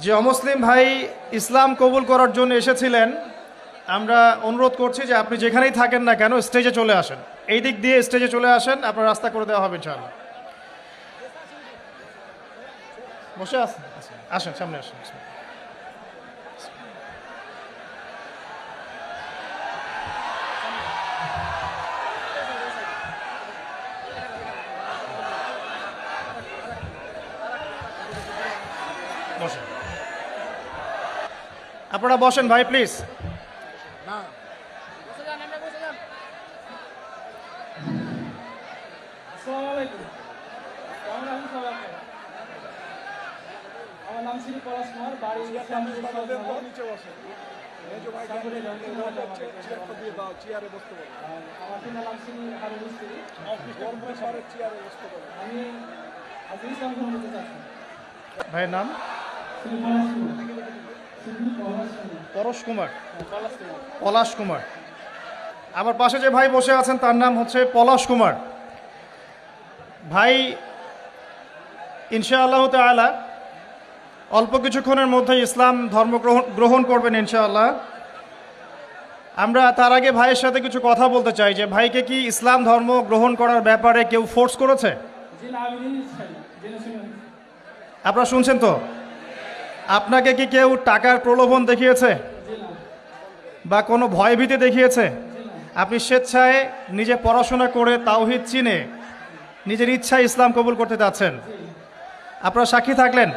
যে অমুসলিম ভাই ইসলাম কবুল করার জন্য এসেছিলেন, আমরা অনুরোধ করছি যে আপনি যেখানেই থাকেন না কেন স্টেজে চলে আসেন। এই দিক দিয়ে স্টেজে চলে আসেন, আপনার রাস্তা করে দেওয়া হবে ইনশাআল্লাহ। বসে আসেন, আসেন সামনে আসেন। বসেন, আপনারা বসেন ভাই প্লিজ। আমার নাম শ্রী পলাশ কুমার, বাড়ি আমার পিতার নাম শ্রী হারুন মিস্ত্রি। আমি আজ ইসলাম গ্রহণ করতে চাচ্ছি। ভাইয়ের নাম পরশ কুমার, পলাশ কুমার। আমার পাশে যে ভাই বসে আছেন তার নাম হচ্ছে পলাশ কুমার। ভাই ইনশাআল্লাহ তাআলা অল্প কিছুক্ষণের মধ্যে ইসলাম ধর্ম গ্রহণ করবেন ইনশাআল্লাহ। আমরা তার আগে ভাইয়ের সাথে কিছু কথা বলতে চাই যে ভাইকে কি ইসলাম ধর্ম গ্রহণ করার ব্যাপারে কেউ ফোর্স করেছে? আপনারা শুনছেন তো? আপনাকে কি কেউ টাকার প্রলোভন দেখিয়েছে বা কোনো ভয়ভীতি দেখিয়েছে? আপনি স্বেচ্ছায় নিজে পড়াশোনা করে তাওহীদ চিনে নিজের ইচ্ছায় ইসলাম কবুল করতে যাচ্ছেন। আপনারা সাক্ষী থাকলেন,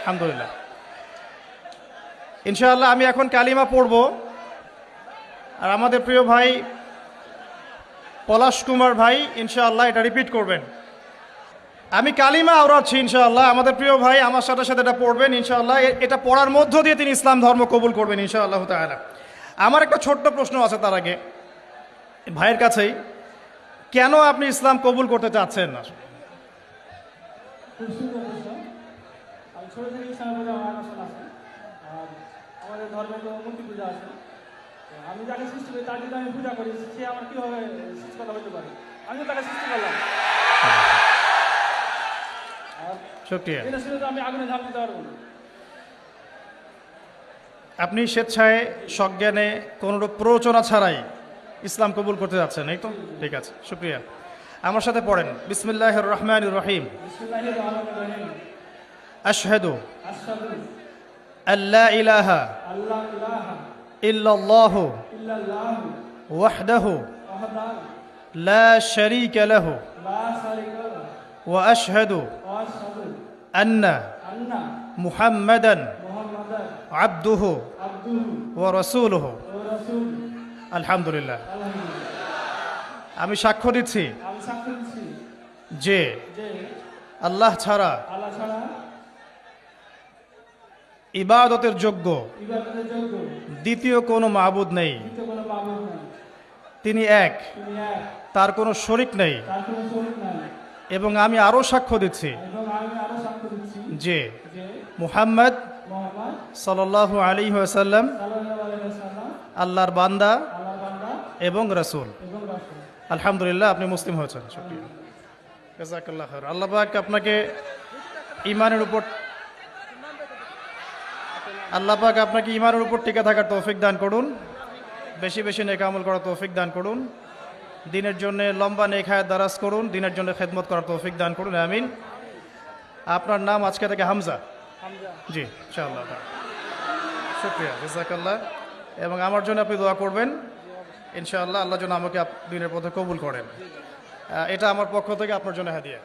আলহামদুলিল্লাহ। ইনশাআল্লাহ আমি এখন কালিমা পড়ব, আর আমাদের প্রিয় ভাই পলাশ কুমার ভাই ইনশাআল্লাহ এটা রিপিট করবেন। আমি কালিমা আওড়াচ্ছি ইনশাআল্লাহ, আমাদের প্রিয় ভাই আমার সাথে সাথে এটা পড়বেন ইনশাআল্লাহ। এটা পড়ার মধ্য দিয়ে তিনি ইসলাম ধর্ম কবুল করবেন ইনশাআল্লাহ তাআলা। আমার একটা ছোট্ট প্রশ্ন আছে তার আগে ভাইয়ের কাছেই, কেন আপনি ইসলাম কবুল করতে চাচ্ছেন না? আমি ছোট থেকে ইসলামের প্রতি আমার আকর্ষণ আছে। আর আমাদের ধর্মে তো মূর্তি পূজা আছে। আমি যাকে সৃষ্টি করি তার যদি আমি পূজা করি, সে আমার কীভাবে সৃষ্টিকর্তা হতে পারে? আমিও তাকে সৃষ্টি করলাম, শুকরিয়া। এটা শুনে তো আমি আগুনে ঝাঁপ দিতে পারবো না। আপনি স্বেচ্ছায় সজ্ঞানে কোনোরূপ প্ররোচনা ছাড়াই ইসলাম কবুল করতে যাচ্ছেন, এই তো? ঠিক আছে, শুকরিয়া। আমার সাথে পড়েন, বিসমিল্লাহির রহমানির রহিম। বিসমিল্লাহির রহমানির রহিম। আশহাদু আশহাদু আল্লা ইলাহা আল্লা ইলাহা ইল্লাল্লাহু ইল্লাল্লাহু ওয়াহদাহু ওয়াহদাহু লা শারীকা লাহু লা শারীকা লাহু ওয়া আশহাদু ওয়া আশহাদু আন্না আন্না মুহাম্মাদান মুহাম্মাদান আবদুহু আবদুহু ওয়া রাসূলুহু। ওয়া রাসূলুহু। আলহামদুলিল্লাহ। আলহামদুলিল্লাহ। আমি সাক্ষ্য দিচ্ছি আমি সাক্ষ্য দিচ্ছি যে যে আল্লাহ ছাড়া আল্লাহ ছাড়া ইবাদতের যোগ্য ইবাদতের যোগ্য দ্বিতীয় কোনো মাবুদ নেই। দ্বিতীয় কোনো মাবুদ নাই। তিনি এক, তিনি এক, তার কোনো শরিক নেই। তার কোনো শরীক নাই। এবং আমি আরও সাক্ষ্য দিচ্ছি এবং আমি আরো সাক্ষ্য দিচ্ছি যে যে মুহাম্মদ মুহাম্মদ সাল্লাল্লাহু আলাইহি ওয়াসাল্লাম সাল্লাল্লাহু আলাইহি ওয়াসাল্লাম আল্লাহর বান্দা আল্লাহর বান্দা এবং রাসূল। এবং রাসূল। আলহামদুলিল্লাহ, আপনি মুসলিম হয়েছেন, শুকরিয়া, জাযাকাল্লাহ খায়র। আল্লাহ পাক আপনাকে ঈমানের উপর টিকে থাকার তৌফিক দান করুন, বেশি বেশি নেক আমল করার তৌফিক দান করুন, দিনের জন্য লম্বা নেক হায়াত দারাজ করুন, দিনের জন্য খেদমত করার তৌফিক দান করুন, আমিন। আপনার নাম আজকে থেকে হামজা? হামজা। জি, ইনশাআল্লাহ, শুকরিয়া, জাযাকাল্লাহ। এবং আমার জন্য আপনি দোয়া করবেন ইনশাআল্লাহ, আল্লাহ যেন আমাকে দিনের পথে কবুল করেন। এটা আমার পক্ষ থেকে আপনার জন্য হাদিয়া।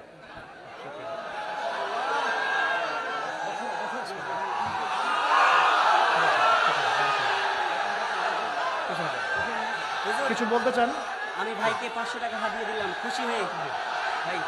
হুজুর, কিছু বলতে চান? আমি ভাইকে 500 টাকা হাদিয়া দিলাম, খুশি হয়ে ভাই।